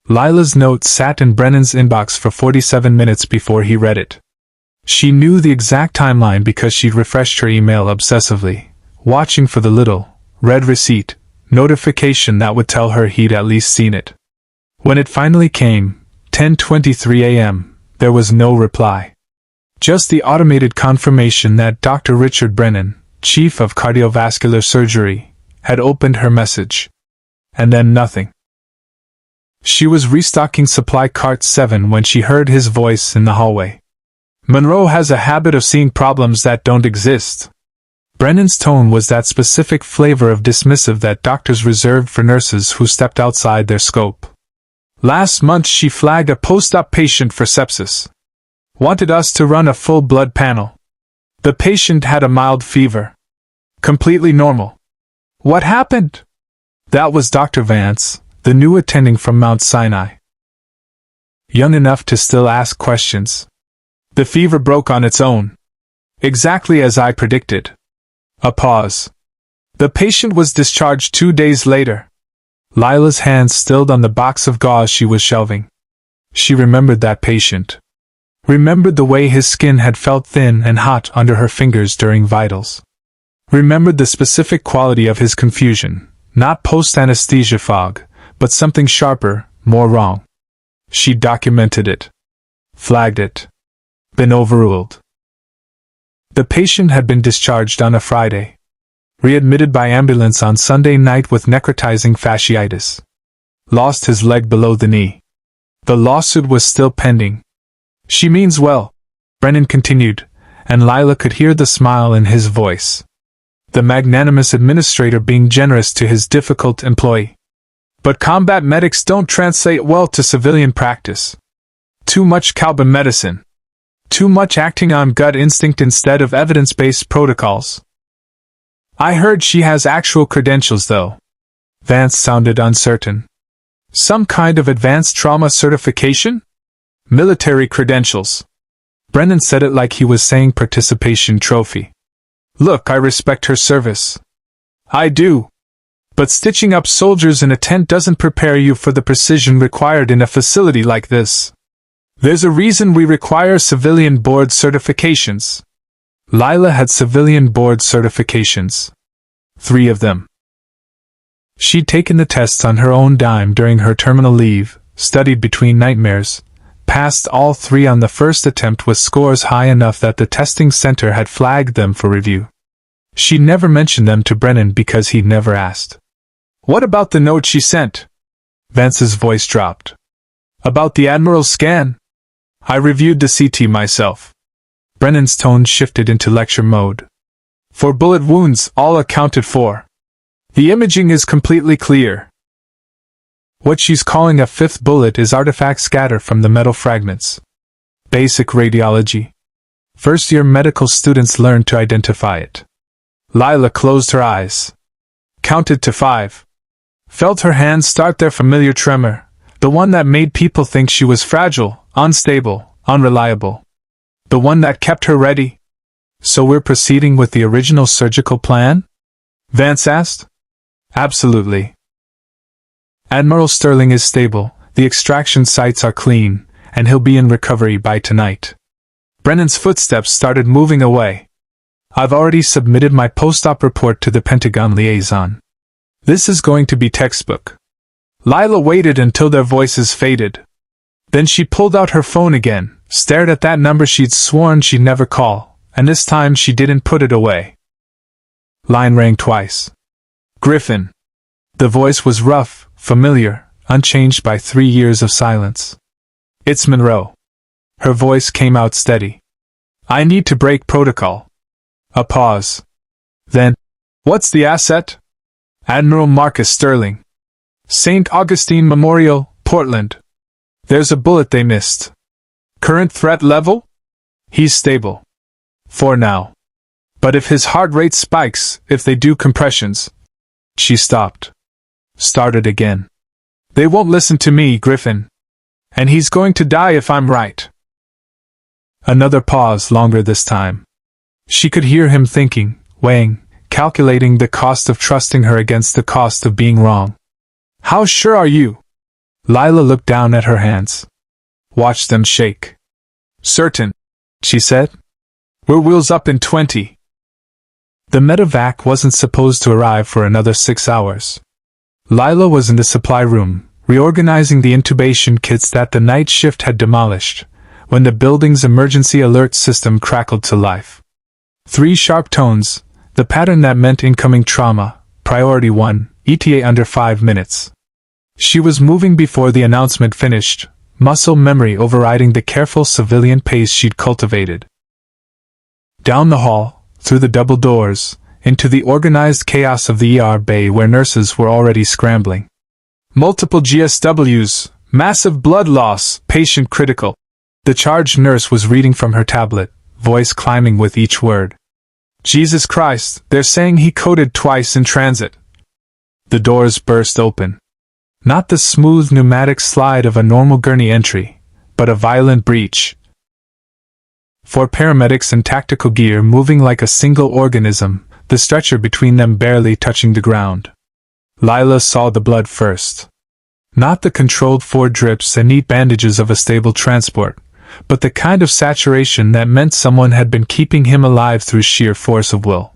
Lila's note sat in Brennan's inbox for 47 minutes before he read it. She knew the exact timeline because she'd refreshed her email obsessively, watching for the little, red receipt notification that would tell her he'd at least seen it. When it finally came, 10:23 a.m., there was no reply. Just the automated confirmation that Dr. Richard Brennan, Chief of Cardiovascular Surgery, had opened her message. And then nothing. She was restocking supply cart 7 when she heard his voice in the hallway. Monroe has a habit of seeing problems that don't exist. Brennan's tone was that specific flavor of dismissive that doctors reserved for nurses who stepped outside their scope. Last month she flagged a post-op patient for sepsis. Wanted us to run a full blood panel. The patient had a mild fever. Completely normal. What happened? That was Dr. Vance, the new attending from Mount Sinai. Young enough to still ask questions. The fever broke on its own. Exactly as I predicted. A pause. The patient was discharged 2 days later. Lila's hands stilled on the box of gauze she was shelving. She remembered that patient. Remembered the way his skin had felt thin and hot under her fingers during vitals. Remembered the specific quality of his confusion, not post-anesthesia fog, but something sharper, more wrong. She documented it. Flagged it. Been overruled. The patient had been discharged on a Friday. Readmitted by ambulance on Sunday night with necrotizing fasciitis. Lost his leg below the knee. The lawsuit was still pending. She means well, Brennan continued, and Lila could hear the smile in his voice. The magnanimous administrator being generous to his difficult employee. But combat medics don't translate well to civilian practice. Too much cowboy medicine. Too much acting on gut instinct instead of evidence-based protocols. I heard she has actual credentials though. Vance sounded uncertain. Some kind of advanced trauma certification? Military credentials. Brennan said it like he was saying participation trophy. Look, I respect her service. I do. But stitching up soldiers in a tent doesn't prepare you for the precision required in a facility like this. There's a reason we require civilian board certifications. Lila had civilian board certifications. 3 of them. She'd taken the tests on her own dime during her terminal leave, studied between nightmares, passed all 3 on the first attempt with scores high enough that the testing center had flagged them for review. She never mentioned them to Brennan because he'd never asked. What about the note she sent? Vance's voice dropped. About the Admiral's scan? I reviewed the CT myself. Brennan's tone shifted into lecture mode. For bullet wounds, all accounted for. The imaging is completely clear. What she's calling a 5th bullet is artifact scatter from the metal fragments. Basic radiology. First-year medical students learn to identify it. Lila closed her eyes. Counted to 5. Felt her hands start their familiar tremor, the one that made people think she was fragile, unstable, unreliable. The one that kept her ready. So we're proceeding with the original surgical plan? Vance asked. Absolutely. Admiral Sterling is stable, the extraction sites are clean, and he'll be in recovery by tonight. Brennan's footsteps started moving away. I've already submitted my post-op report to the Pentagon liaison. This is going to be textbook. Lila waited until their voices faded. Then she pulled out her phone again, stared at that number she'd sworn she'd never call, and this time she didn't put it away. Line rang twice. Griffin. The voice was rough, familiar, unchanged by 3 years of silence. It's Monroe. Her voice came out steady. I need to break protocol. A pause. Then, what's the asset? Admiral Marcus Sterling. St. Augustine Memorial, Portland. There's a bullet they missed. Current threat level? He's stable. For now. But if his heart rate spikes, if they do compressions... She stopped. Started again. They won't listen to me, Griffin. And he's going to die if I'm right. Another pause, longer this time. She could hear him thinking, weighing, calculating the cost of trusting her against the cost of being wrong. How sure are you? Lila looked down at her hands. Watch them shake. Certain, she said. We're wheels up in 20. The medevac wasn't supposed to arrive for another 6 hours. Lila was in the supply room, reorganizing the intubation kits that the night shift had demolished, when the building's emergency alert system crackled to life. 3 sharp tones, the pattern that meant incoming trauma, priority 1, ETA under 5 minutes. She was moving before the announcement finished, muscle memory overriding the careful civilian pace she'd cultivated. Down the hall, through the double doors, into the organized chaos of the ER bay where nurses were already scrambling. Multiple GSWs, massive blood loss, patient critical. The charge nurse was reading from her tablet, voice climbing with each word. Jesus Christ, they're saying he coded twice in transit. The doors burst open. Not the smooth pneumatic slide of a normal gurney entry, but a violent breach. 4 paramedics in tactical gear moving like a single organism, the stretcher between them barely touching the ground. Lila saw the blood first. Not the controlled 4 drips and neat bandages of a stable transport, but the kind of saturation that meant someone had been keeping him alive through sheer force of will.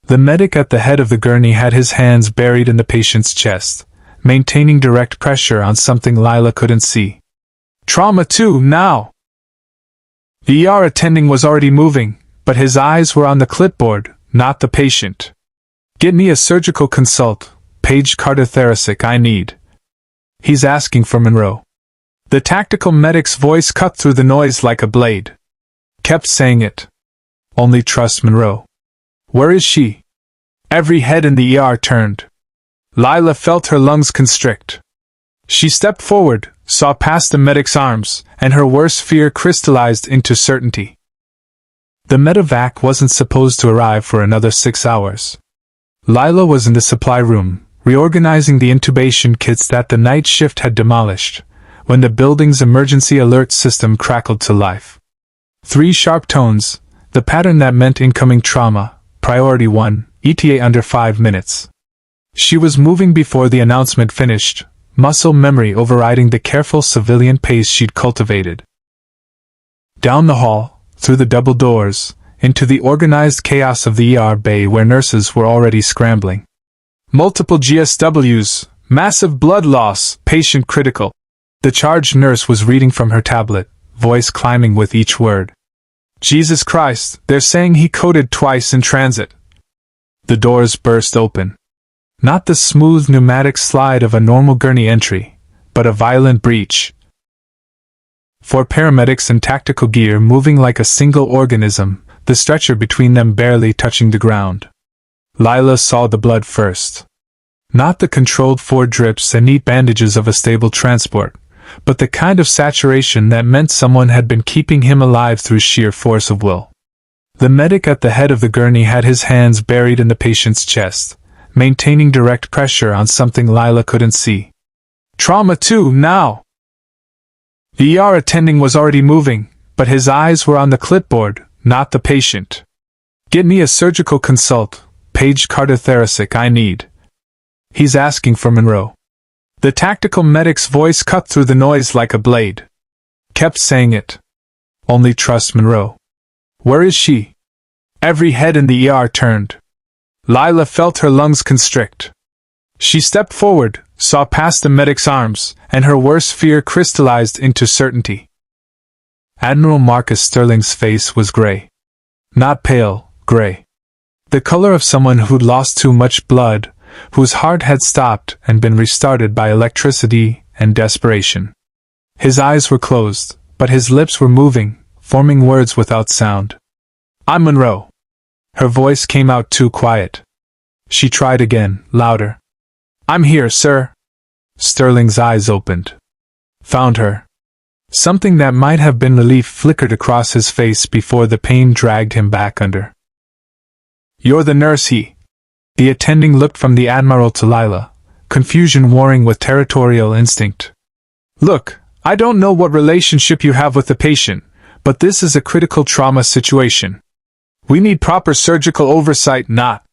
The medic at the head of the gurney had his hands buried in the patient's chest, maintaining direct pressure on something Lila couldn't see. Trauma 2, now! The ER attending was already moving, but his eyes were on the clipboard, not the patient. Get me a surgical consult, page cardiothoracic I need. He's asking for Monroe. The tactical medic's voice cut through the noise like a blade. Kept saying it. Only trust Monroe. Where is she? Every head in the ER turned. Lila felt her lungs constrict. She stepped forward, saw past the medic's arms, and her worst fear crystallized into certainty. The medevac wasn't supposed to arrive for another 6 hours. Lila was in the supply room, reorganizing the intubation kits that the night shift had demolished, when the building's emergency alert system crackled to life. 3 sharp tones, the pattern that meant incoming trauma, priority 1, ETA under 5 minutes. She was moving before the announcement finished, muscle memory overriding the careful civilian pace she'd cultivated. Down the hall, through the double doors, into the organized chaos of the ER bay where nurses were already scrambling. Multiple GSWs, massive blood loss, patient critical. The charge nurse was reading from her tablet, voice climbing with each word. Jesus Christ, they're saying he coded twice in transit. The doors burst open. Not the smooth pneumatic slide of a normal gurney entry, but a violent breach. 4 paramedics in tactical gear moving like a single organism, the stretcher between them barely touching the ground. Lila saw the blood first. Not the controlled 4 drips and neat bandages of a stable transport, but the kind of saturation that meant someone had been keeping him alive through sheer force of will. The medic at the head of the gurney had his hands buried in the patient's chest, maintaining direct pressure on something Lila couldn't see. Trauma 2, now! The ER attending was already moving, but his eyes were on the clipboard, not the patient. Get me a surgical consult, page cardiothoracic I need. He's asking for Monroe. The tactical medic's voice cut through the noise like a blade. Kept saying it. Only trust Monroe. Where is she? Every head in the ER turned. Lila felt her lungs constrict. She stepped forward, saw past the medic's arms, and her worst fear crystallized into certainty. Admiral Marcus Sterling's face was gray. Not pale, gray. The color of someone who'd lost too much blood, whose heart had stopped and been restarted by electricity and desperation. His eyes were closed, but his lips were moving, forming words without sound. I'm Monroe. Her voice came out too quiet. She tried again, louder. I'm here, sir. Sterling's eyes opened. Found her. Something that might have been relief flickered across his face before the pain dragged him back under. You're the nurse, he. The attending looked from the Admiral to Lila, confusion warring with territorial instinct. Look, I don't know what relationship you have with the patient, but this is a critical trauma situation. We need proper surgical oversight, not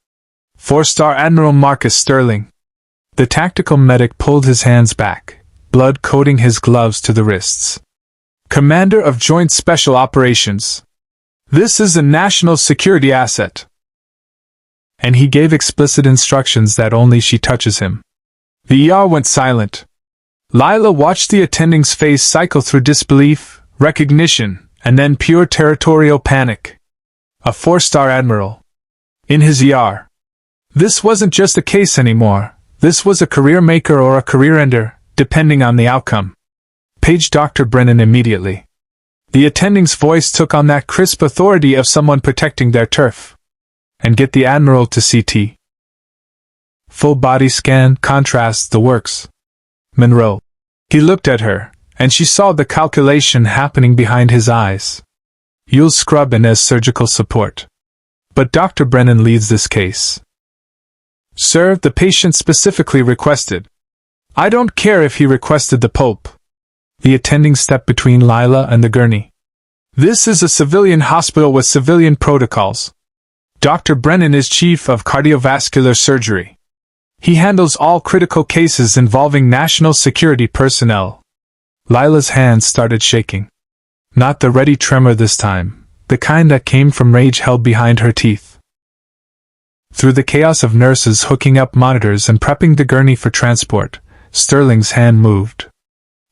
4-star Admiral Marcus Sterling. The tactical medic pulled his hands back, blood coating his gloves to the wrists. "Commander of Joint Special Operations. This is a national security asset." And he gave explicit instructions that only she touches him. The ER went silent. Lila watched the attending's face cycle through disbelief, recognition, and then pure territorial panic. A 4-star admiral. In his ER. This wasn't just a case anymore. This was a career maker or a career ender, depending on the outcome. Page Dr. Brennan immediately. The attending's voice took on that crisp authority of someone protecting their turf. And get the Admiral to CT. Full body scan, contrast, the works. Monroe. He looked at her, and she saw the calculation happening behind his eyes. You'll scrub in as surgical support. But Dr. Brennan leads this case. Sir, the patient specifically requested. I don't care if he requested the Pope. The attending stepped between Lila and the gurney. This is a civilian hospital with civilian protocols. Dr. Brennan is chief of cardiovascular surgery. He handles all critical cases involving national security personnel. Lila's hands started shaking. Not the ready tremor this time, the kind that came from rage held behind her teeth. Through the chaos of nurses hooking up monitors and prepping the gurney for transport, Sterling's hand moved.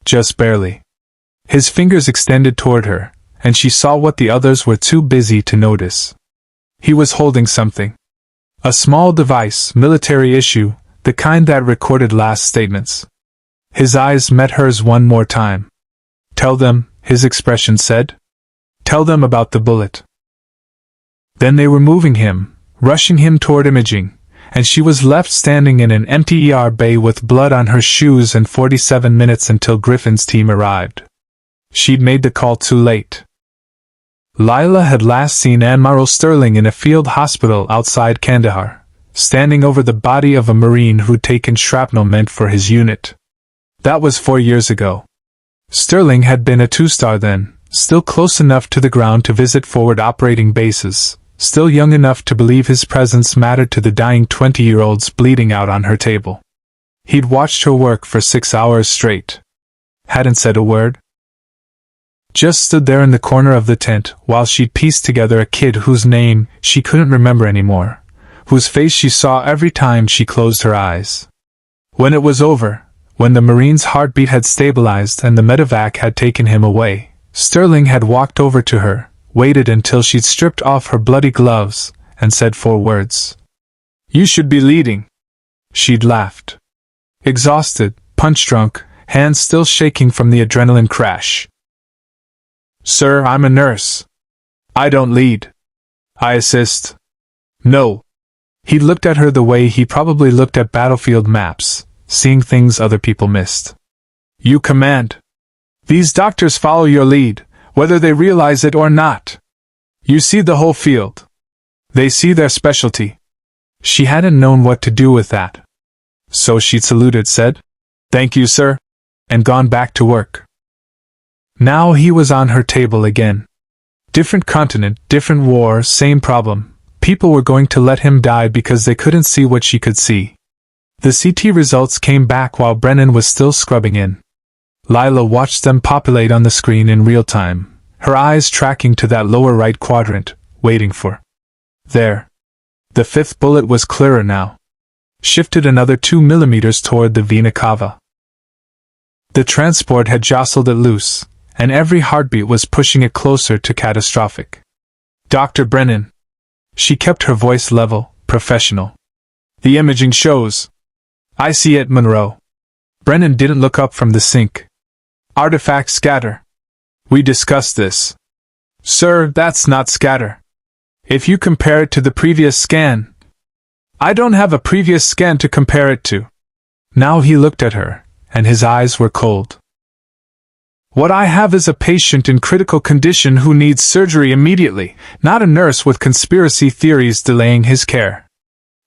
Just barely. His fingers extended toward her, and she saw what the others were too busy to notice. He was holding something. A small device, military issue, the kind that recorded last statements. His eyes met hers one more time. Tell them, his expression said. Tell them about the bullet. Then they were moving him, rushing him toward imaging, and she was left standing in an empty ER bay with blood on her shoes and 47 minutes until Griffin's team arrived. She'd made the call too late. Lila had last seen Admiral Sterling in a field hospital outside Kandahar, standing over the body of a Marine who'd taken shrapnel meant for his unit. That was 4 years ago. Sterling had been a 2-star then, still close enough to the ground to visit forward operating bases, still young enough to believe his presence mattered to the dying 20-year-olds bleeding out on her table. He'd watched her work for 6 hours straight. Hadn't said a word. Just stood there in the corner of the tent while she'd pieced together a kid whose name she couldn't remember anymore, whose face she saw every time she closed her eyes. When it was over, when the Marine's heartbeat had stabilized and the medevac had taken him away, Sterling had walked over to her, waited until she'd stripped off her bloody gloves, and said 4 words. "You should be leading." She'd laughed. Exhausted, punch-drunk, hands still shaking from the adrenaline crash. "Sir, I'm a nurse. I don't lead. I assist." "No." He looked at her the way he probably looked at battlefield maps, seeing things other people missed. "You command. These doctors follow your lead, whether they realize it or not. You see the whole field. They see their specialty." She hadn't known what to do with that. So she'd saluted, said, "Thank you, sir," and gone back to work. Now he was on her table again. Different continent, different war, same problem. People were going to let him die because they couldn't see what she could see. The CT results came back while Brennan was still scrubbing in. Lila watched them populate on the screen in real time, her eyes tracking to that lower right quadrant, waiting for. There. The 5th bullet was clearer now. Shifted another 2 millimeters toward the vena cava. The transport had jostled it loose, and every heartbeat was pushing it closer to catastrophic. "Dr. Brennan." She kept her voice level, professional. "The imaging shows." "I see it, Monroe." Brennan didn't look up from the sink. "Artifacts scatter." "We discussed this." "Sir, that's not scatter. If you compare it to the previous scan." "I don't have a previous scan to compare it to." Now he looked at her, and his eyes were cold. "What I have is a patient in critical condition who needs surgery immediately, not a nurse with conspiracy theories delaying his care."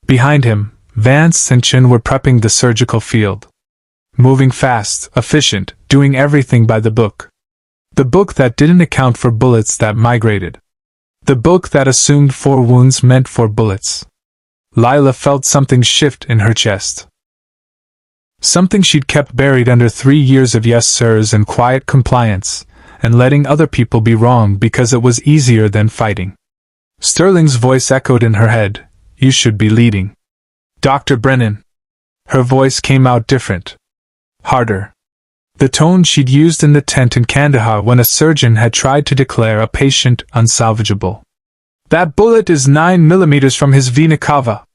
Behind him, Vance and Chin were prepping the surgical field. Moving fast, efficient, doing everything by the book. The book that didn't account for bullets that migrated. The book that assumed 4 wounds meant 4 bullets. Lila felt something shift in her chest. Something she'd kept buried under 3 years of yes sirs and quiet compliance, and letting other people be wrong because it was easier than fighting. Sterling's voice echoed in her head. You should be leading. Dr. Brennan. Her voice came out different. Harder. The tone she'd used in the tent in Kandahar when a surgeon had tried to declare a patient unsalvageable. That bullet is 9 millimeters from his vena cava.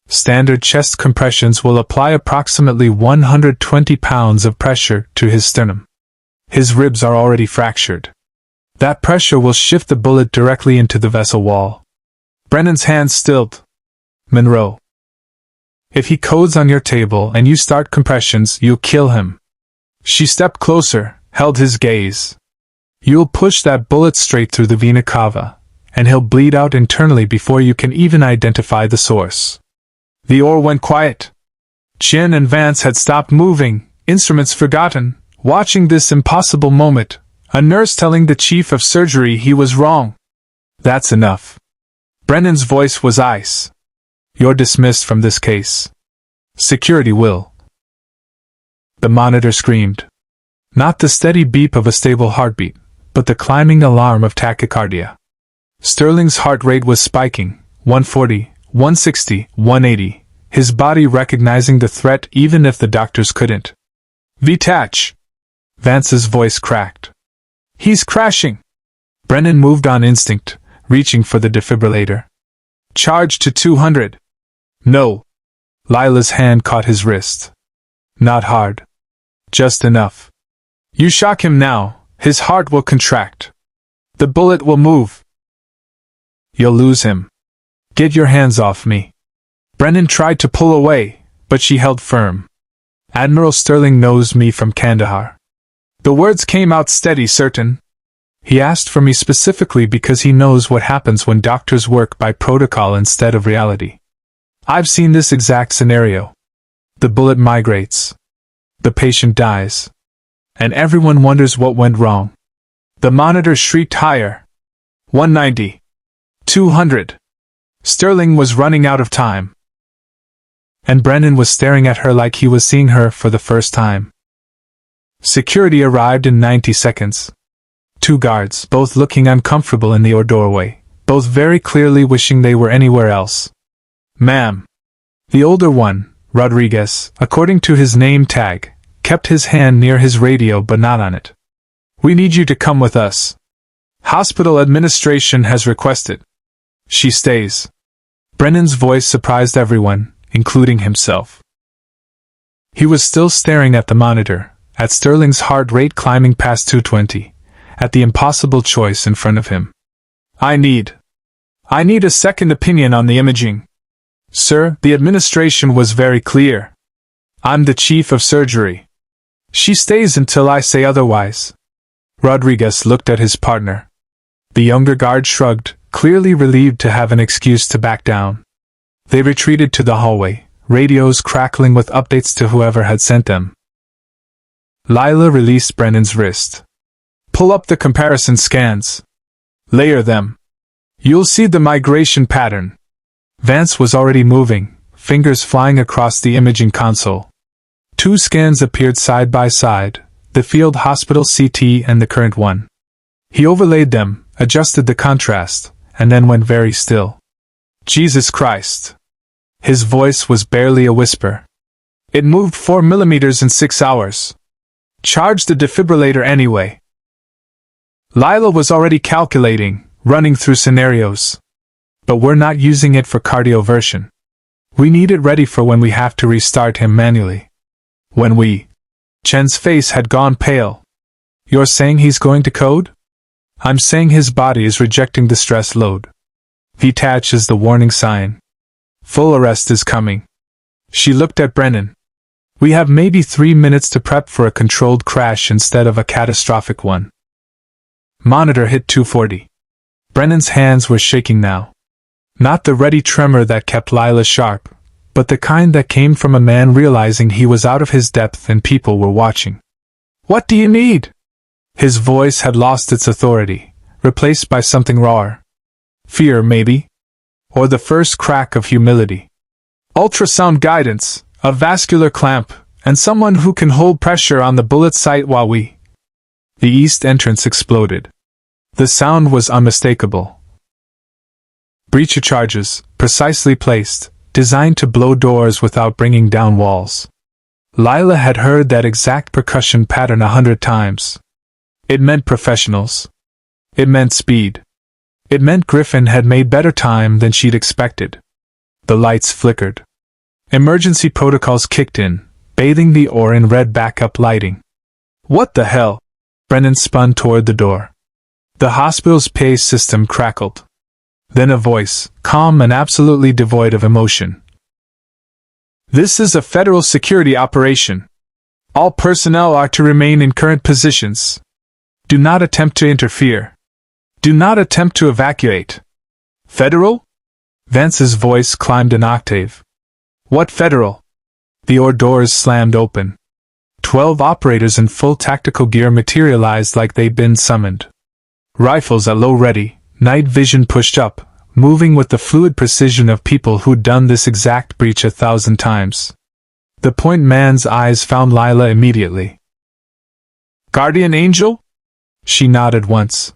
Standard chest compressions will apply approximately 120 pounds of pressure to his sternum. His ribs are already fractured. That pressure will shift the bullet directly into the vessel wall. Brennan's hands stilled. Monroe. If he codes on your table and you start compressions, you'll kill him. She stepped closer, held his gaze. You'll push that bullet straight through the vena cava, and he'll bleed out internally before you can even identify the source. The oar went quiet. Chin and Vance had stopped moving, instruments forgotten, watching this impossible moment, a nurse telling the chief of surgery he was wrong. That's enough. Brennan's voice was ice. You're dismissed from this case. Security will. The monitor screamed. Not the steady beep of a stable heartbeat, but the climbing alarm of tachycardia. Sterling's heart rate was spiking, 140, 160, 180, his body recognizing the threat even if the doctors couldn't. Detach! Vance's voice cracked. He's crashing! Brennan moved on instinct, reaching for the defibrillator. Charge to 200. No. Lila's hand caught his wrist. Not hard. Just enough. You shock him now, his heart will contract. The bullet will move. You'll lose him. Get your hands off me. Brennan tried to pull away, but she held firm. Admiral Sterling knows me from Kandahar. The words came out steady, certain. He asked for me specifically because he knows what happens when doctors work by protocol instead of reality. I've seen this exact scenario. The bullet migrates. The patient dies. And everyone wonders what went wrong. The monitor shrieked higher. 190. 200. Sterling was running out of time. And Brennan was staring at her like he was seeing her for the first time. Security arrived in 90 seconds. 2 guards, both looking uncomfortable in the doorway, both very clearly wishing they were anywhere else. Ma'am. The older one, Rodriguez, according to his name tag, kept his hand near his radio but not on it. We need you to come with us. Hospital administration has requested. She stays. Brennan's voice surprised everyone, including himself. He was still staring at the monitor, at Sterling's heart rate climbing past 220, at the impossible choice in front of him. I need a second opinion on the imaging. Sir, the administration was very clear. I'm the chief of surgery. She stays until I say otherwise. Rodriguez looked at his partner. The younger guard shrugged, clearly relieved to have an excuse to back down. They retreated to the hallway, radios crackling with updates to whoever had sent them. Lila released Brennan's wrist. Pull up the comparison scans. Layer them. You'll see the migration pattern. Vance was already moving, fingers flying across the imaging console. 2 scans appeared side by side, the field hospital CT and the current one. He overlaid them, adjusted the contrast, and then went very still. Jesus Christ! His voice was barely a whisper. It moved 4 millimeters in 6 hours. Charge the defibrillator anyway. Lila was already calculating, running through scenarios. But we're not using it for cardioversion. We need it ready for when we have to restart him manually. When we... Chen's face had gone pale. You're saying he's going to code? I'm saying his body is rejecting the stress load. Detach is the warning sign. Full arrest is coming. She looked at Brennan. We have maybe 3 minutes to prep for a controlled crash instead of a catastrophic one. Monitor hit 240. Brennan's hands were shaking now. Not the ready tremor that kept Lila sharp, but the kind that came from a man realizing he was out of his depth and people were watching. What do you need? His voice had lost its authority, replaced by something rawer. Fear, maybe? Or the first crack of humility. Ultrasound guidance, A vascular clamp, and someone who can hold pressure on the bullet site while we... The east entrance exploded. The sound was unmistakable. Breacher charges, precisely placed, designed to blow doors without bringing down walls. Lila had heard that exact percussion pattern 100 times. It meant professionals. It meant speed. It meant Griffin had made better time than she'd expected. The lights flickered. Emergency protocols kicked in, bathing the ore in red backup lighting. What the hell? Brennan spun toward the door. The hospital's PA system crackled. Then a voice, calm and absolutely devoid of emotion. This is a federal security operation. All personnel are to remain in current positions. Do not attempt to interfere. Do not attempt to evacuate. Federal? Vance's voice climbed an octave. What federal? The ore doors slammed open. 12 operators in full tactical gear materialized like they'd been summoned. Rifles at low ready, night vision pushed up, moving with the fluid precision of people who'd done this exact breach 1,000 times. The point man's eyes found Lila immediately. Guardian Angel? She nodded once.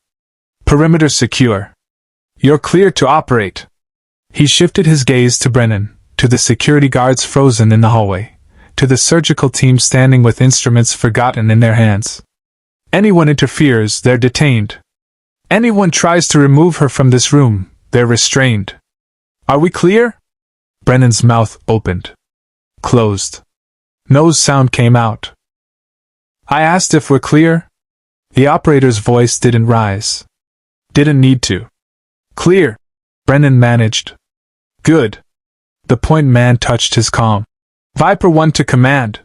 Perimeter secure. You're clear to operate. He shifted his gaze to Brennan, to the security guards frozen in the hallway, to the surgical team standing with instruments forgotten in their hands. Anyone interferes, they're detained. Anyone tries to remove her from this room, they're restrained. Are we clear? Brennan's mouth opened. Closed. No sound came out. I asked if we're clear. The operator's voice didn't rise. Didn't need to. Clear. Brennan managed. Good. The point man touched his comm. Viper 1 to command.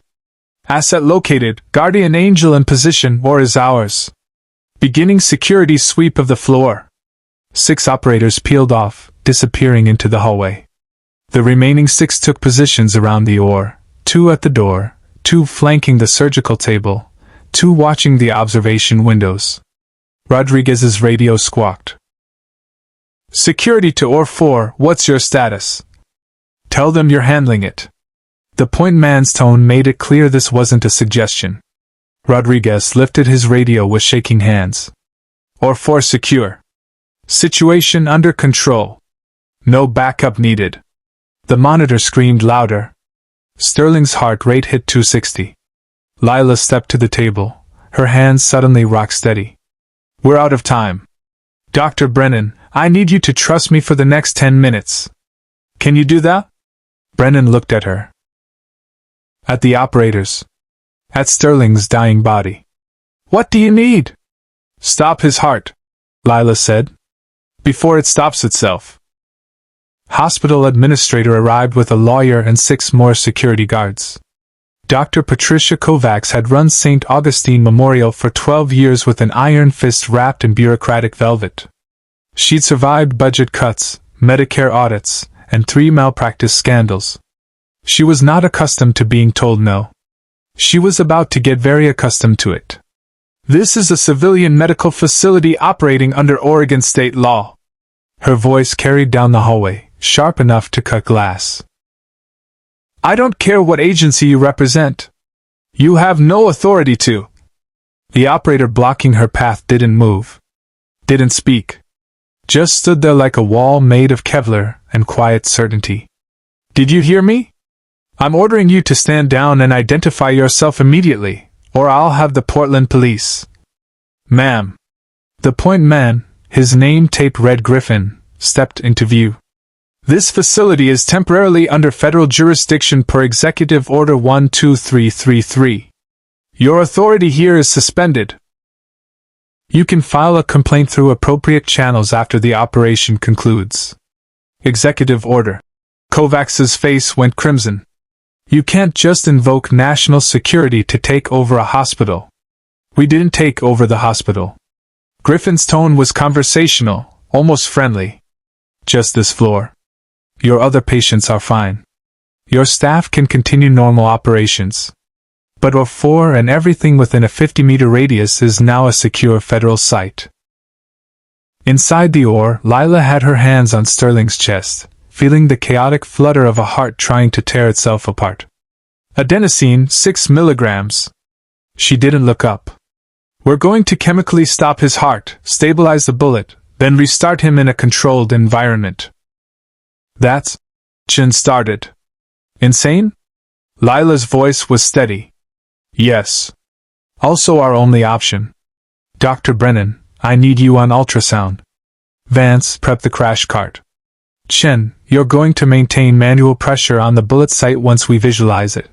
Asset located, Guardian Angel in position, or is ours. Beginning security sweep of the floor. 6 operators peeled off, disappearing into the hallway. The remaining 6 took positions around the ore, 2 at the door, 2 flanking the surgical table, 2 watching the observation windows. Rodriguez's radio squawked. Security to Ore 4, what's your status? Tell them you're handling it. The point man's tone made it clear this wasn't a suggestion. Rodriguez lifted his radio with shaking hands. Ore 4 secure. Situation under control. No backup needed. The monitor screamed louder. Sterling's heart rate hit 260. Lila stepped to the table, her hands suddenly rock steady. We're out of time. Dr. Brennan, I need you to trust me for the next 10 minutes. Can you do that? Brennan looked at her. At the operators. At Sterling's dying body. What do you need? Stop his heart, Lila said. Before it stops itself. Hospital administrator arrived with a lawyer and 6 more security guards. Dr. Patricia Kovacs had run St. Augustine Memorial for 12 years with an iron fist wrapped in bureaucratic velvet. She'd survived budget cuts, Medicare audits, and 3 malpractice scandals. She was not accustomed to being told no. She was about to get very accustomed to it. This is a civilian medical facility operating under Oregon state law. Her voice carried down the hallway, sharp enough to cut glass. I don't care what agency you represent. You have no authority to. The operator blocking her path didn't move. Didn't speak. Just stood there like a wall made of Kevlar and quiet certainty. Did you hear me? I'm ordering you to stand down and identify yourself immediately, or I'll have the Portland police. Ma'am. The point man, his name taped red Griffin, stepped into view. This facility is temporarily under federal jurisdiction per Executive Order 12333. Your authority here is suspended. You can file a complaint through appropriate channels after the operation concludes. Executive Order. Kovacs's face went crimson. You can't just invoke national security to take over a hospital. We didn't take over the hospital. Griffin's tone was conversational, almost friendly. Just this floor. Your other patients are fine. Your staff can continue normal operations. But Ore 4 and everything within a 50-meter radius is now a secure federal site. Inside the ore, Lila had her hands on Sterling's chest, feeling the chaotic flutter of a heart trying to tear itself apart. Adenosine, 6 milligrams. She didn't look up. We're going to chemically stop his heart, stabilize the bullet, then restart him in a controlled environment. That's... Chen started. Insane? Lila's voice was steady. Yes. Also our only option. Dr. Brennan, I need you on ultrasound. Vance, prep the crash cart. Chen, you're going to maintain manual pressure on the bullet site once we visualize it.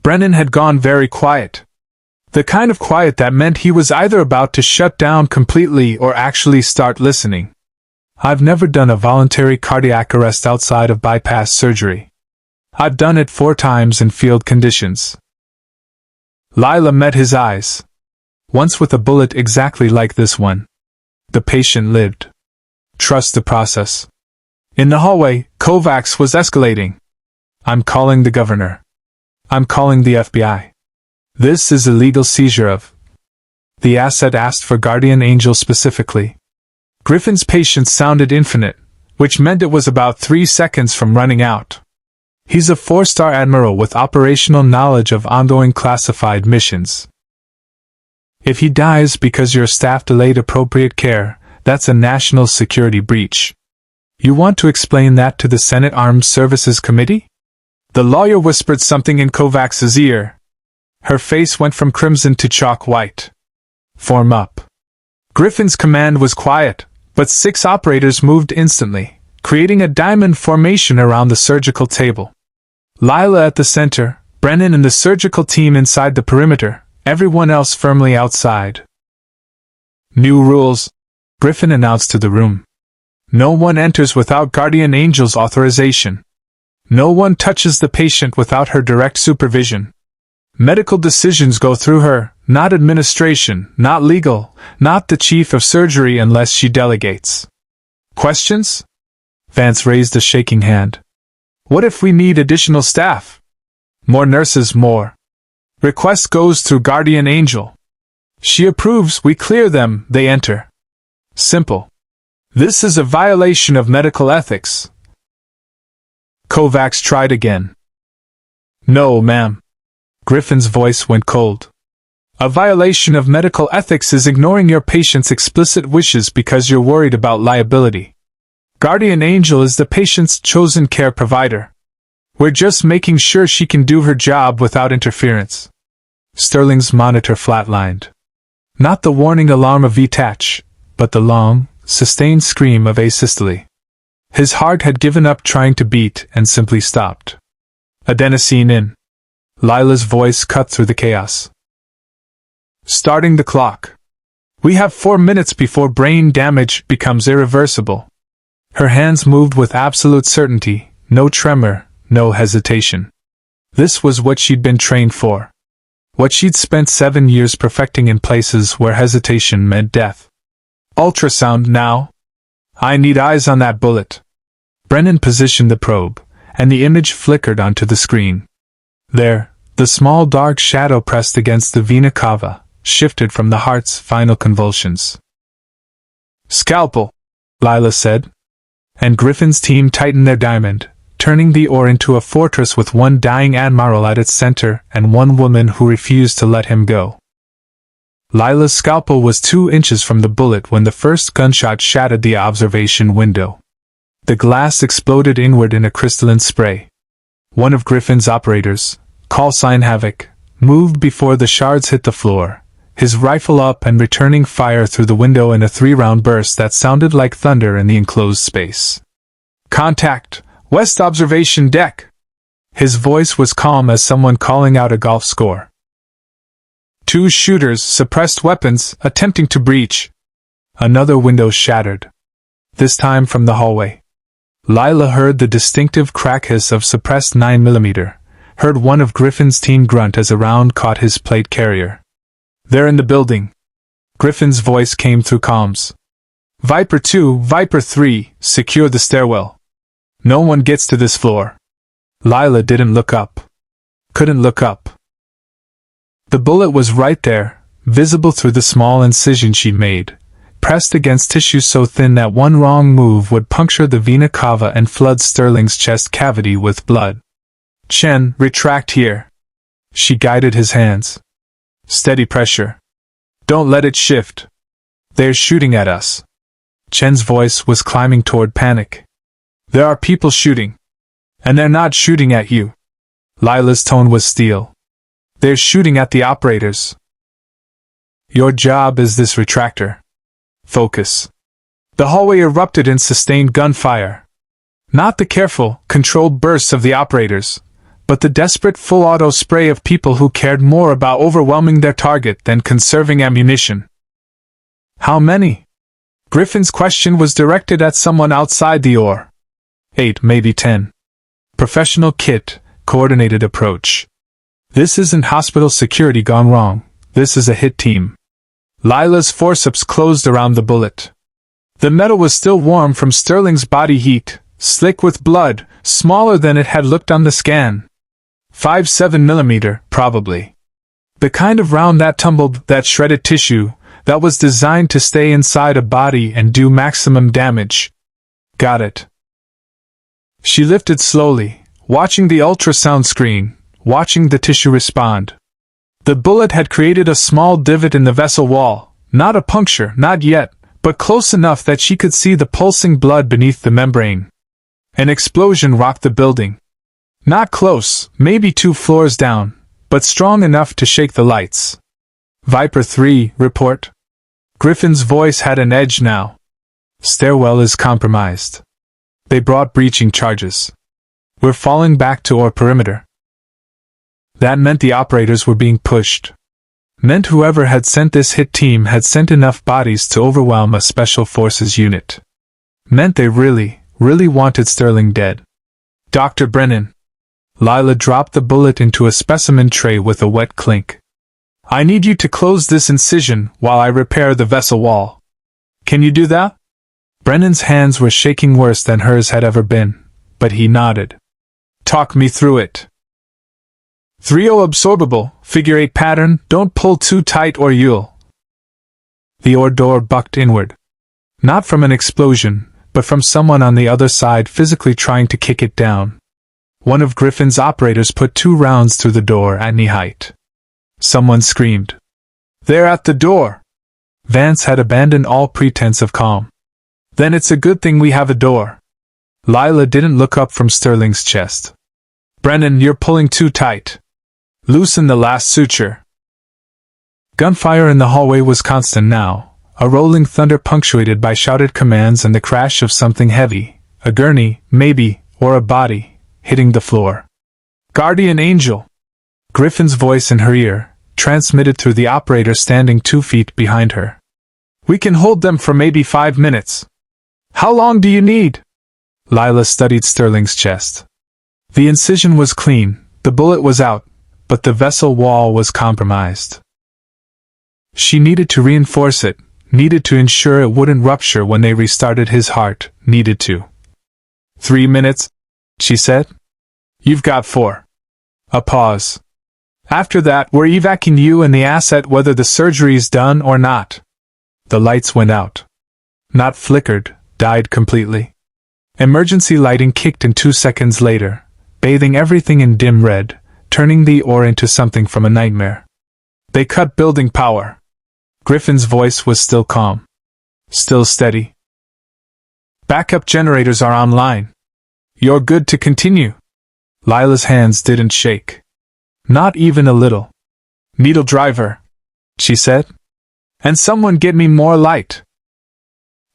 Brennan had gone very quiet. The kind of quiet that meant he was either about to shut down completely or actually start listening. I've never done a voluntary cardiac arrest outside of bypass surgery. I've done it 4 times in field conditions. Lila met his eyes. Once with a bullet exactly like this one. The patient lived. Trust the process. In the hallway, Kovacs was escalating. I'm calling the governor. I'm calling the FBI. This is illegal seizure of... The asset asked for Guardian Angel specifically. Griffin's patience sounded infinite, which meant it was about 3 seconds from running out. He's a 4-star admiral with operational knowledge of ongoing classified missions. If he dies because your staff delayed appropriate care, that's a national security breach. You want to explain that to the Senate Armed Services Committee? The lawyer whispered something in Kovacs's ear. Her face went from crimson to chalk white. Form up. Griffin's command was quiet, but 6 operators moved instantly, creating a diamond formation around the surgical table. Lila at the center, Brennan and the surgical team inside the perimeter, everyone else firmly outside. New rules, Griffin announced to the room. No one enters without Guardian Angel's authorization. No one touches the patient without her direct supervision. Medical decisions go through her, not administration, not legal, not the chief of surgery unless she delegates. Questions? Vance raised a shaking hand. What if we need additional staff? More nurses, more. Request goes through Guardian Angel. She approves, we clear them, they enter. Simple. This is a violation of medical ethics. Kovacs tried again. No, ma'am. Griffin's voice went cold. A violation of medical ethics is ignoring your patient's explicit wishes because you're worried about liability. Guardian Angel is the patient's chosen care provider. We're just making sure she can do her job without interference. Sterling's monitor flatlined. Not the warning alarm of VTACH, but the long, sustained scream of asystole. His heart had given up trying to beat and simply stopped. Adenosine in. Lila's voice cut through the chaos. Starting the clock. We have 4 minutes before brain damage becomes irreversible. Her hands moved with absolute certainty, no tremor, no hesitation. This was what she'd been trained for. What she'd spent 7 years perfecting in places where hesitation meant death. Ultrasound now. I need eyes on that bullet. Brennan positioned the probe, and the image flickered onto the screen. There, the small dark shadow pressed against the vena cava, shifted from the heart's final convulsions. Scalpel, Lila said. And Griffin's team tightened their diamond, turning the ore into a fortress with one dying admiral at its center and one woman who refused to let him go. Lila's scalpel was 2 inches from the bullet when the first gunshot shattered the observation window. The glass exploded inward in a crystalline spray. One of Griffin's operators, call sign Havoc, moved before the shards hit the floor, his rifle up and returning fire through the window in a 3-round burst that sounded like thunder in the enclosed space. Contact, West Observation Deck! His voice was calm as someone calling out a golf score. 2 shooters, suppressed weapons, attempting to breach. Another window shattered. This time from the hallway. Lila heard the distinctive crack hiss of suppressed 9mm, heard one of Griffin's team grunt as a round caught his plate carrier. They're in the building. Griffin's voice came through comms. Viper 2, Viper 3, secure the stairwell. No one gets to this floor. Lila didn't look up. Couldn't look up. The bullet was right there, visible through the small incision she'd made, pressed against tissue so thin that one wrong move would puncture the vena cava and flood Sterling's chest cavity with blood. Chen, retract here. She guided his hands. Steady pressure. Don't let it shift. They're shooting at us. Chen's voice was climbing toward panic. There are people shooting. And they're not shooting at you. Lila's tone was steel. They're shooting at the operators. Your job is this retractor. Focus. The hallway erupted in sustained gunfire. Not the careful, controlled bursts of the operators, but the desperate full-auto spray of people who cared more about overwhelming their target than conserving ammunition. How many? Griffin's question was directed at someone outside the OR. 8, maybe 10. Professional kit, coordinated approach. This isn't hospital security gone wrong, this is a hit team. Lila's forceps closed around the bullet. The metal was still warm from Sterling's body heat, slick with blood, smaller than it had looked on the scan. 5.7mm, probably. The kind of round that tumbled, that shredded tissue, that was designed to stay inside a body and do maximum damage. Got it. She lifted slowly, watching the ultrasound screen, watching the tissue respond. The bullet had created a small divot in the vessel wall, not a puncture, not yet, but close enough that she could see the pulsing blood beneath the membrane. An explosion rocked the building. Not close, maybe 2 floors down, but strong enough to shake the lights. Viper 3, report. Griffin's voice had an edge now. Stairwell is compromised. They brought breaching charges. We're falling back to our perimeter. That meant the operators were being pushed. Meant whoever had sent this hit team had sent enough bodies to overwhelm a special forces unit. Meant they really wanted Sterling dead. Dr. Brennan. Lila dropped the bullet into a specimen tray with a wet clink. I need you to close this incision while I repair the vessel wall. Can you do that? Brennan's hands were shaking worse than hers had ever been, but he nodded. Talk me through it. 3-0 absorbable, figure 8 pattern, don't pull too tight or you'll. The OR door bucked inward. Not from an explosion, but from someone on the other side physically trying to kick it down. One of Griffin's operators put 2 rounds through the door at knee height. Someone screamed. They're at the door! Vance had abandoned all pretense of calm. Then it's a good thing we have a door. Lila didn't look up from Sterling's chest. Brennan, you're pulling too tight. Loosen the last suture. Gunfire in the hallway was constant now, a rolling thunder punctuated by shouted commands and the crash of something heavy, a gurney, maybe, or a body, hitting the floor. Guardian Angel! Griffin's voice in her ear, transmitted through the operator standing 2 feet behind her. We can hold them for maybe 5 minutes. How long do you need? Lila studied Sterling's chest. The incision was clean, the bullet was out, but the vessel wall was compromised. She needed to reinforce it, needed to ensure it wouldn't rupture when they restarted his heart, needed to. 3 minutes, she said. You've got 4. A pause. After that, we're evacuating you and the asset whether the surgery's done or not. The lights went out. Not flickered, died completely. Emergency lighting kicked in 2 seconds later, bathing everything in dim red, turning the OR into something from a nightmare. They cut building power. Griffin's voice was still calm. Still steady. Backup generators are online. You're good to continue. Lila's hands didn't shake. Not even a little. Needle driver, she said. And someone get me more light.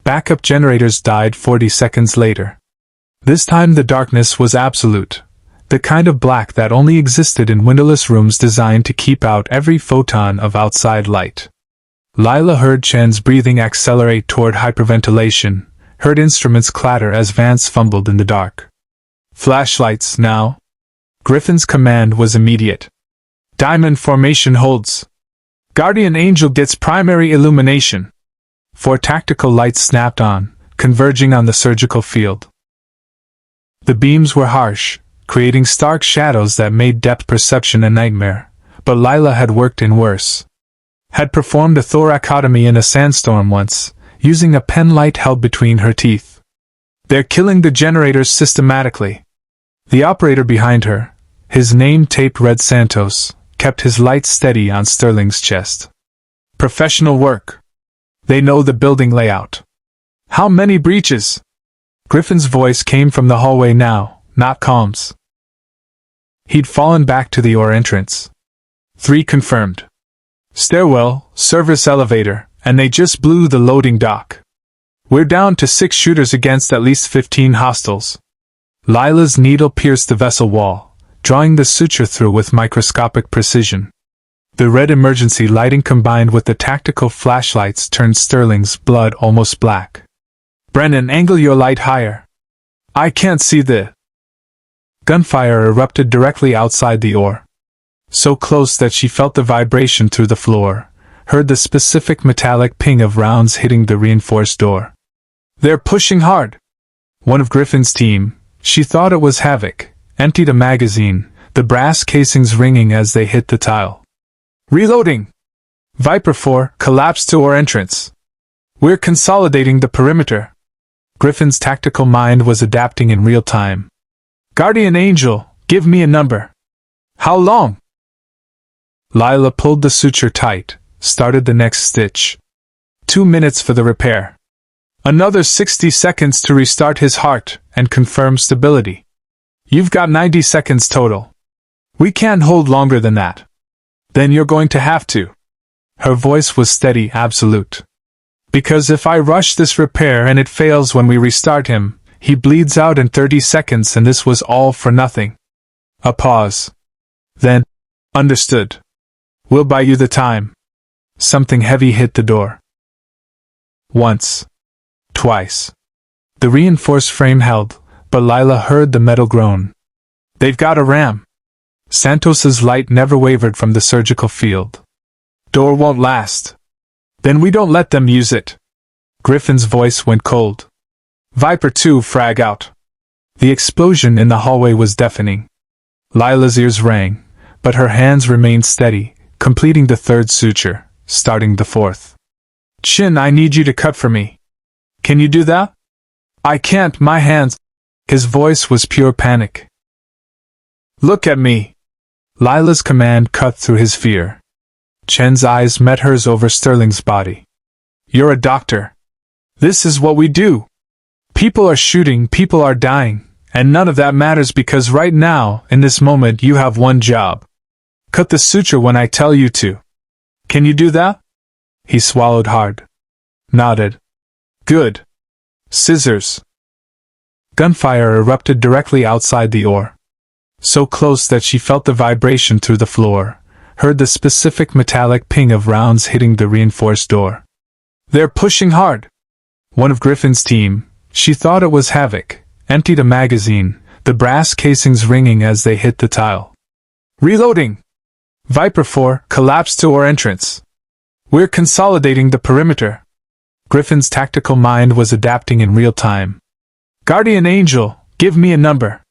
Backup generators died 40 seconds later. This time the darkness was absolute. The kind of black that only existed in windowless rooms designed to keep out every photon of outside light. Lila heard Chen's breathing accelerate toward hyperventilation, heard instruments clatter as Vance fumbled in the dark. Flashlights, now. Griffin's command was immediate. Diamond formation holds. Guardian Angel gets primary illumination. 4 tactical lights snapped on, converging on the surgical field. The beams were harsh, creating stark shadows that made depth perception a nightmare, but Lila had worked in worse. Had performed a thoracotomy in a sandstorm once, using a pen light held between her teeth. They're killing the generators systematically. The operator behind her, his name taped Red Santos, kept his light steady on Sterling's chest. Professional work. They know the building layout. How many breaches? Griffin's voice came from the hallway now, not Calm's. He'd fallen back to the OR entrance. 3 confirmed. Stairwell, service elevator, and they just blew the loading dock. We're down to 6 shooters against at least 15 hostiles. Lila's needle pierced the vessel wall, drawing the suture through with microscopic precision. The red emergency lighting combined with the tactical flashlights turned Sterling's blood almost black. Brennan, angle your light higher. I can't see the... Gunfire erupted directly outside the OR. So close that she felt the vibration through the floor, heard the specific metallic ping of rounds hitting the reinforced door. They're pushing hard. One of Griffin's team, she thought it was Havoc, emptied a magazine, the brass casings ringing as they hit the tile. Reloading! Viper 4 collapsed to OR entrance. We're consolidating the perimeter. Griffin's tactical mind was adapting in real time. Guardian Angel, give me a number. How long? Lila pulled the suture tight, started the next stitch. 2 minutes for the repair. Another 60 seconds to restart his heart and confirm stability. You've got 90 seconds total. We can't hold longer than that. Then you're going to have to. Her voice was steady, absolute. Because if I rush this repair and it fails when we restart him, he bleeds out in 30 seconds and this was all for nothing. A pause. Then, understood. We'll buy you the time. Something heavy hit the door. Once. Twice. The reinforced frame held, but Lila heard the metal groan. They've got a ram. Santos's light never wavered from the surgical field. Door won't last. Then we don't let them use it. Griffin's voice went cold. Viper 2 frag out. The explosion in the hallway was deafening. Lila's ears rang, but her hands remained steady, completing the 3rd suture, starting the 4th. Chin, I need you to cut for me. Can you do that? I can't, my hands. His voice was pure panic. Look at me. Lila's command cut through his fear. Chen's eyes met hers over Sterling's body. You're a doctor. This is what we do. People are shooting, people are dying, and none of that matters because right now, in this moment, you have one job. Cut the suture when I tell you to. Can you do that? He swallowed hard. Nodded. Good. Scissors. Gunfire erupted directly outside the OR. So close that she felt the vibration through the floor, heard the specific metallic ping of rounds hitting the reinforced door. They're pushing hard. One of Griffin's team, she thought it was Havoc, emptied a magazine, the brass casings ringing as they hit the tile. Reloading! Viper 4 collapsed to OR entrance. We're consolidating the perimeter. Griffin's tactical mind was adapting in real time. Guardian Angel, give me a number.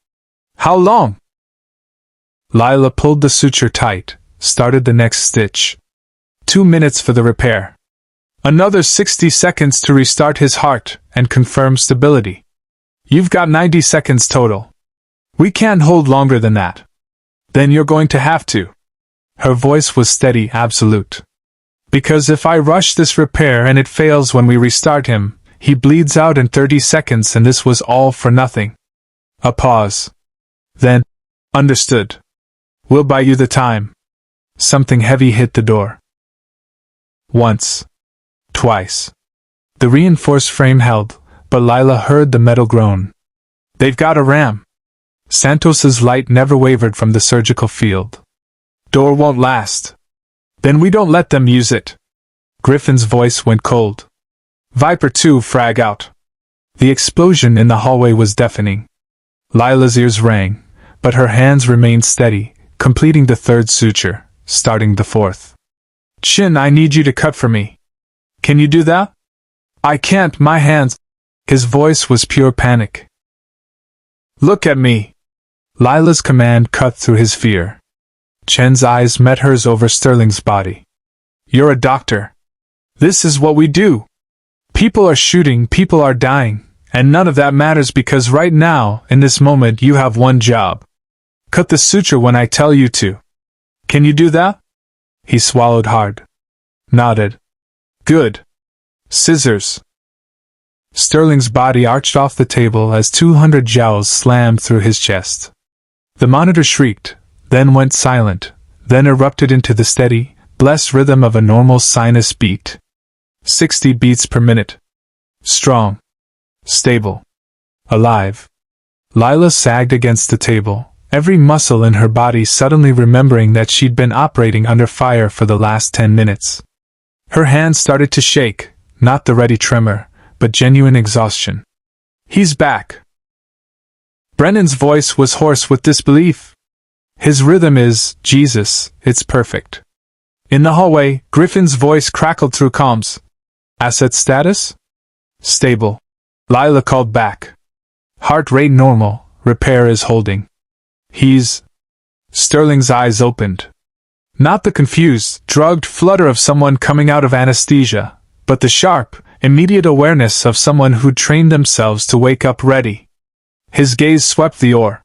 How long? Lila pulled the suture tight, started the next stitch. 2 minutes for the repair. Another 60 seconds to restart his heart and confirm stability. You've got 90 seconds total. We can't hold longer than that. Then you're going to have to. Her voice was steady, absolute. Because if I rush this repair and it fails when we restart him, he bleeds out in 30 seconds and this was all for nothing. A pause. Then, understood. We'll buy you the time. Something heavy hit the door. Once. Twice. The reinforced frame held, but Lila heard the metal groan. They've got a ram. Santos's light never wavered from the surgical field. Door won't last. Then we don't let them use it. Griffin's voice went cold. Viper 2 frag out. The explosion in the hallway was deafening. Lila's ears rang, but her hands remained steady, completing the 3rd suture, starting the 4th. Chin, I need you to cut for me. Can you do that? I can't, my hands. His voice was pure panic. Look at me. Lila's command cut through his fear. Chen's eyes met hers over Sterling's body. You're a doctor. This is what we do. People are shooting, people are dying, and none of that matters because right now, in this moment, you have one job. Cut the suture when I tell you to. Can you do that? He swallowed hard. Nodded. Good. Scissors. Sterling's body arched off the table as 200 jowls slammed through his chest. The monitor shrieked, then went silent, then erupted into the steady, blessed rhythm of a normal sinus beat. 60 beats per minute. Strong. Stable. Alive. Lila sagged against the table, every muscle in her body suddenly remembering that she'd been operating under fire for the last 10 minutes. Her hands started to shake, not the ready tremor, but genuine exhaustion. He's back. Brennan's voice was hoarse with disbelief. His rhythm is, Jesus, it's perfect. In the hallway, Griffin's voice crackled through comms. Asset status? Stable. Lila called back. Heart rate normal, repair is holding. He's... Sterling's eyes opened. Not the confused, drugged flutter of someone coming out of anesthesia, but the sharp, immediate awareness of someone who'd trained themselves to wake up ready. His gaze swept the ore.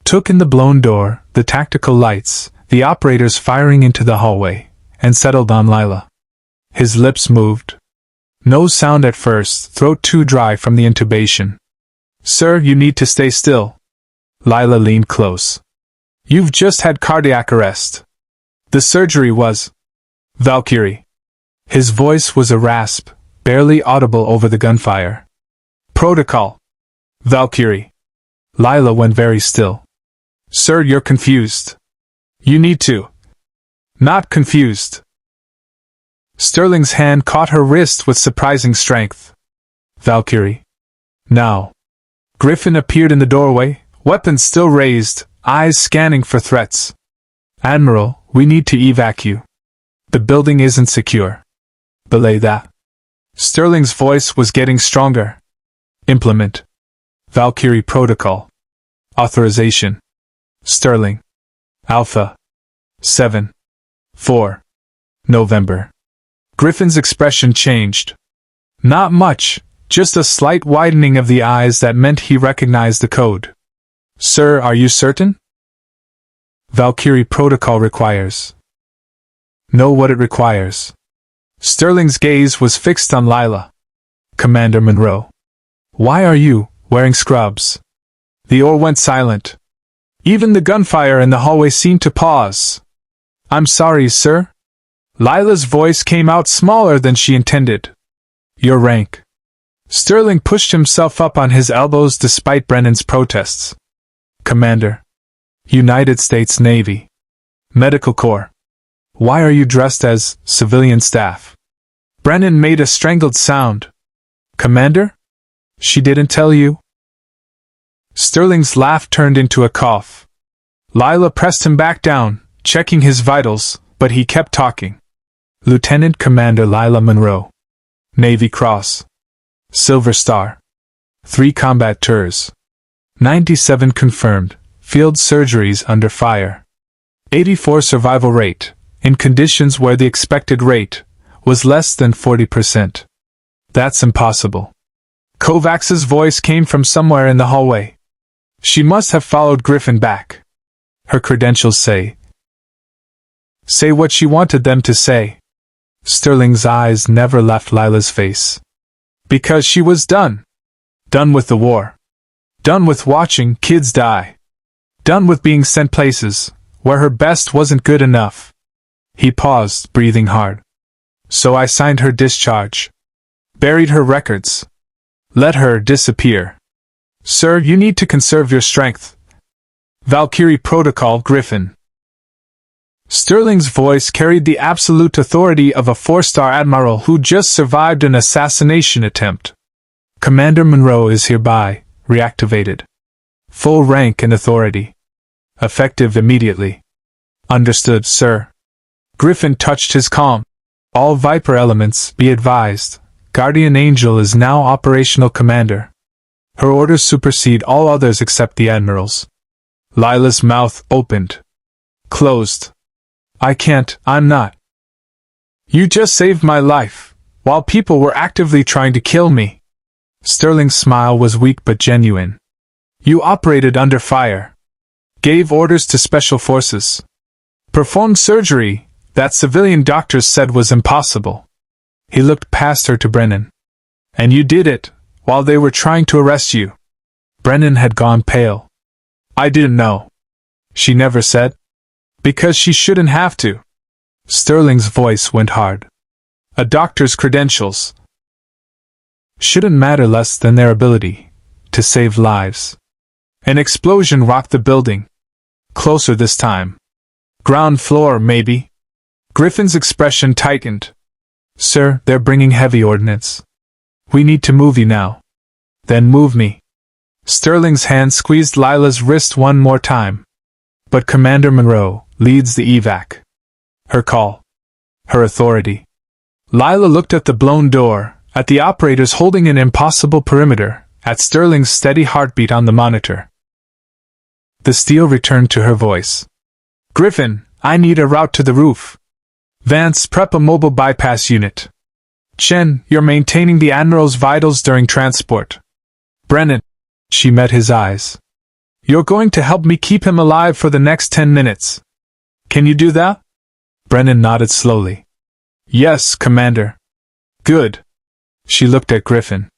Took in the blown door, the tactical lights, the operators firing into the hallway, and settled on Lila. His lips moved. No sound at first, throat too dry from the intubation. Sir, you need to stay still. Lila leaned close. You've just had cardiac arrest. The surgery was... Valkyrie. His voice was a rasp, barely audible over the gunfire. Protocol. Valkyrie. Lila went very still. Sir, you're confused. You need to. Not confused. Sterling's hand caught her wrist with surprising strength. Valkyrie. Now. Griffin appeared in the doorway, weapons still raised, eyes scanning for threats. Admiral, we need to evacuate. The building isn't secure. Belay that. Sterling's voice was getting stronger. Implement. Valkyrie Protocol. Authorization. Sterling. Alpha. 7. 4. November. Griffin's expression changed. Not much, just a slight widening of the eyes that meant he recognized the code. Sir, are you certain? Valkyrie Protocol requires. Know what it requires. Sterling's gaze was fixed on Lila. Commander Monroe. Why are you wearing scrubs? The ore went silent. Even the gunfire in the hallway seemed to pause. I'm sorry, sir. Lila's voice came out smaller than she intended. Your rank. Sterling pushed himself up on his elbows despite Brennan's protests. Commander. United States Navy. Medical Corps. Why are you dressed as civilian staff? Brennan made a strangled sound. Commander? She didn't tell you? Sterling's laugh turned into a cough. Lila pressed him back down, checking his vitals, but he kept talking. Lieutenant Commander Lila Monroe. Navy Cross. Silver Star. 3 combat tours. 97 confirmed, field surgeries under fire. 84 survival rate, in conditions where the expected rate was less than 40%. That's impossible. Kovacs's voice came from somewhere in the hallway. She must have followed Griffin back. Her credentials say what she wanted them to say. Sterling's eyes never left Lila's face. Because she was done. Done with the war. Done with watching kids die. Done with being sent places where her best wasn't good enough. He paused, breathing hard. So I signed her discharge. Buried her records. Let her disappear. Sir, you need to conserve your strength. Valkyrie Protocol, Griffin. Sterling's voice carried the absolute authority of a 4-star admiral who just survived an assassination attempt. Commander Monroe is hereby reactivated. Full rank and authority. Effective immediately. Understood, sir. Griffin touched his comm. All Viper elements, be advised. Guardian Angel is now operational commander. Her orders supersede all others except the admiral's. Lila's mouth opened. Closed. I'm not. You just saved my life, while people were actively trying to kill me. Sterling's smile was weak but genuine. You operated under fire. Gave orders to special forces. Performed surgery that civilian doctors said was impossible. He looked past her to Brennan. And you did it, while they were trying to arrest you. Brennan had gone pale. I didn't know. She never said. Because she shouldn't have to. Sterling's voice went hard. A doctor's credentials shouldn't matter less than their ability to save lives. An explosion rocked the building. Closer this time. Ground floor, maybe. Griffin's expression tightened. Sir, they're bringing heavy ordnance. We need to move you now. Then move me. Sterling's hand squeezed Lila's wrist one more time. But Commander Monroe leads the evac. Her call. Her authority. Lila looked at the blown door, at the operators holding an impossible perimeter, at Sterling's steady heartbeat on the monitor. The steel returned to her voice. Griffin, I need a route to the roof. Vance, prep a mobile bypass unit. Chen, you're maintaining the Admiral's vitals during transport. Brennan. She met his eyes. You're going to help me keep him alive for the next 10 minutes. Can you do that? Brennan nodded slowly. Yes, Commander. Good. She looked at Griffin.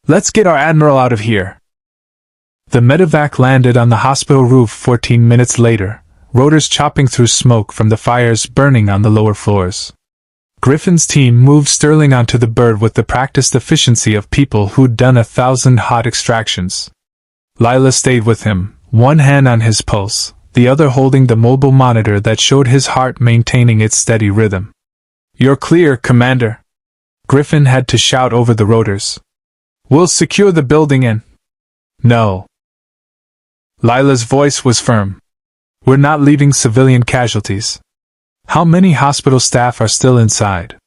Let's get our Admiral out of here. The medevac landed on the hospital roof 14 minutes later, rotors chopping through smoke from the fires burning on the lower floors. Griffin's team moved Sterling onto the bird with the practiced efficiency of people who'd done 1,000 hot extractions. Lila stayed with him, one hand on his pulse, the other holding the mobile monitor that showed his heart maintaining its steady rhythm. You're clear, Commander. Griffin had to shout over the rotors. We'll secure the building and... No. Lila's voice was firm. We're not leaving civilian casualties. How many hospital staff are still inside?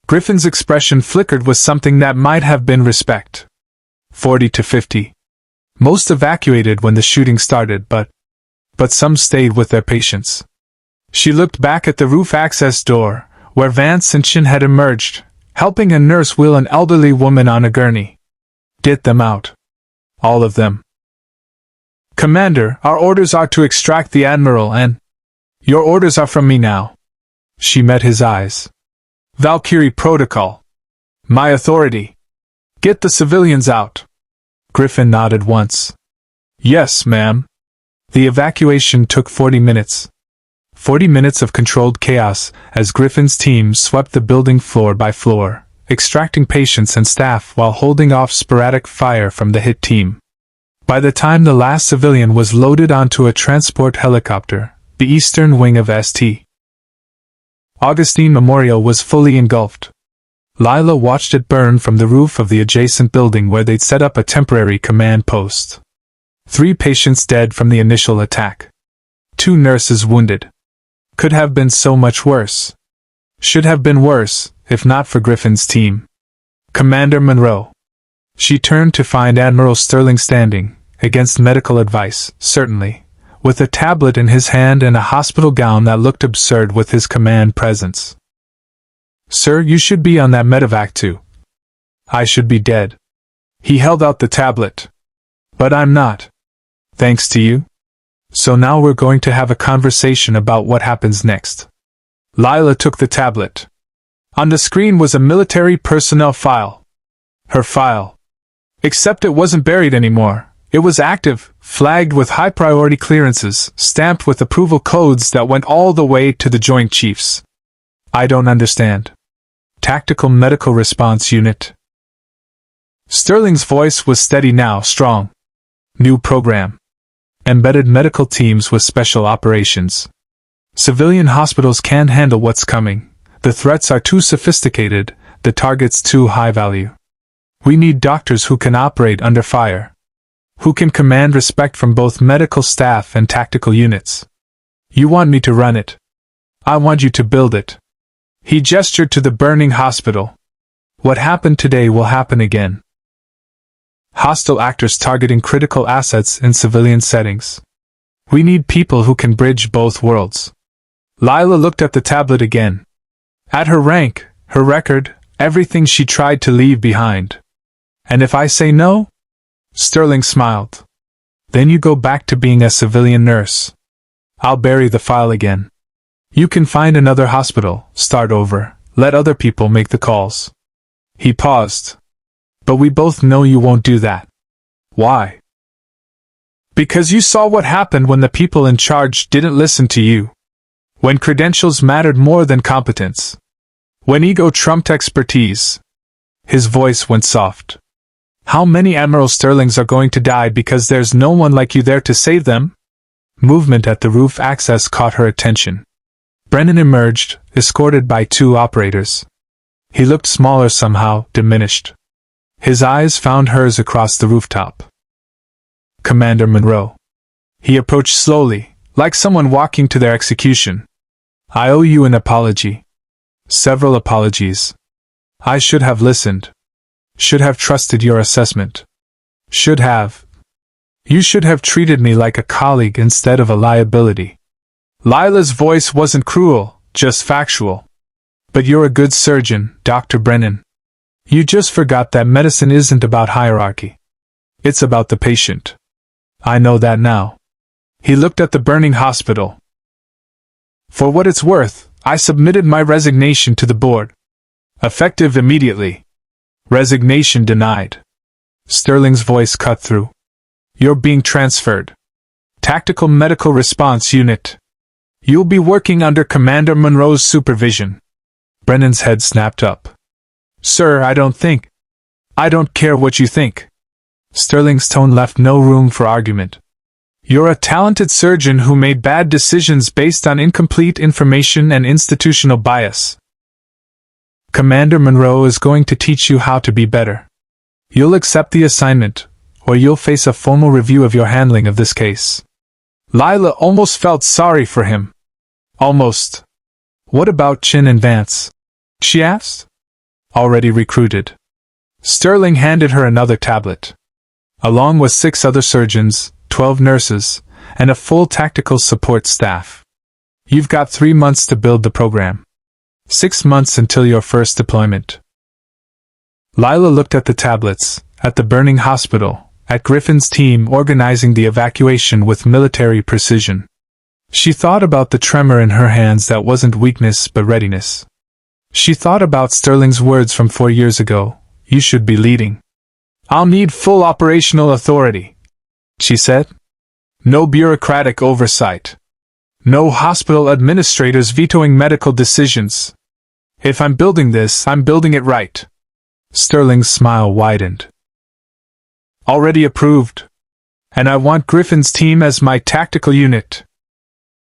Griffin's expression flickered with something that might have been respect. 40 to 50. Most evacuated when the shooting started, but some stayed with their patients. She looked back at the roof access door, where Vance and Chen had emerged, helping a nurse wheel an elderly woman on a gurney. Get them out. All of them. Commander, our orders are to extract the Admiral and... Your orders are from me now. She met his eyes. Valkyrie protocol. My authority. Get the civilians out. Griffin nodded once. Yes, ma'am. The evacuation took 40 minutes. 40 minutes of controlled chaos as Griffin's team swept the building floor by floor, extracting patients and staff while holding off sporadic fire from the hit team. By the time the last civilian was loaded onto a transport helicopter, the eastern wing of St. Augustine Memorial was fully engulfed. Lila watched it burn from the roof of the adjacent building where they'd set up a temporary command post. 3 patients dead from the initial attack. 2 nurses wounded. Could have been so much worse. Should have been worse, if not for Griffin's team. Commander Monroe. She turned to find Admiral Sterling standing, against medical advice, certainly, with a tablet in his hand and a hospital gown that looked absurd with his command presence. Sir, you should be on that medevac too. I should be dead. He held out the tablet. But I'm not. Thanks to you. So now we're going to have a conversation about what happens next. Lila took the tablet. On the screen was a military personnel file. Her file. Except it wasn't buried anymore. It was active, flagged with high-priority clearances, stamped with approval codes that went all the way to the Joint Chiefs. I don't understand. Tactical Medical Response Unit. Sterling's voice was steady now, strong. New program. Embedded medical teams with special operations. Civilian hospitals can't handle what's coming. The threats are too sophisticated, the targets too high value. We need doctors who can operate under fire. Who can command respect from both medical staff and tactical units. You want me to run it. I want you to build it. He gestured to the burning hospital. What happened today will happen again. Hostile actors targeting critical assets in civilian settings. We need people who can bridge both worlds. Lila looked at the tablet again. At her rank, her record, everything she tried to leave behind. And if I say no? Sterling smiled. Then you go back to being a civilian nurse. I'll bury the file again. You can find another hospital, start over, let other people make the calls. He paused. But we both know you won't do that. Why? Because you saw what happened when the people in charge didn't listen to you. When credentials mattered more than competence. When ego trumped expertise. His voice went soft. How many Admiral Sterlings are going to die because there's no one like you there to save them? Movement at the roof access caught her attention. Brennan emerged, escorted by 2 operators. He looked smaller somehow, diminished. His eyes found hers across the rooftop. Commander Monroe. He approached slowly, like someone walking to their execution. I owe you an apology. Several apologies. I should have listened. Should have trusted your assessment. Should have. You should have treated me like a colleague instead of a liability. Lila's voice wasn't cruel, just factual. But you're a good surgeon, Dr. Brennan. You just forgot that medicine isn't about hierarchy. It's about the patient. I know that now. He looked at the burning hospital. For what it's worth, I submitted my resignation to the board. Effective immediately. Resignation denied. Sterling's voice cut through. You're being transferred. Tactical Medical Response Unit. You'll be working under Commander Monroe's supervision. Brennan's head snapped up. Sir, I don't care what you think. Sterling's tone left no room for argument. You're a talented surgeon who made bad decisions based on incomplete information and institutional bias. Commander Monroe is going to teach you how to be better. You'll accept the assignment, or you'll face a formal review of your handling of this case. Lila almost felt sorry for him. Almost. What about Chin and Vance? She asked. Already recruited. Sterling handed her another tablet. Along with 6 other surgeons, 12 nurses, and a full tactical support staff. You've got 3 months to build the program. 6 months until your first deployment. Lila looked at the tablets, at the burning hospital, at Griffin's team organizing the evacuation with military precision. She thought about the tremor in her hands that wasn't weakness but readiness. She thought about Sterling's words from 4 years ago, you should be leading. I'll need full operational authority, she said. No bureaucratic oversight. No hospital administrators vetoing medical decisions. If I'm building this, I'm building it right. Sterling's smile widened. Already approved. And I want Griffin's team as my tactical unit.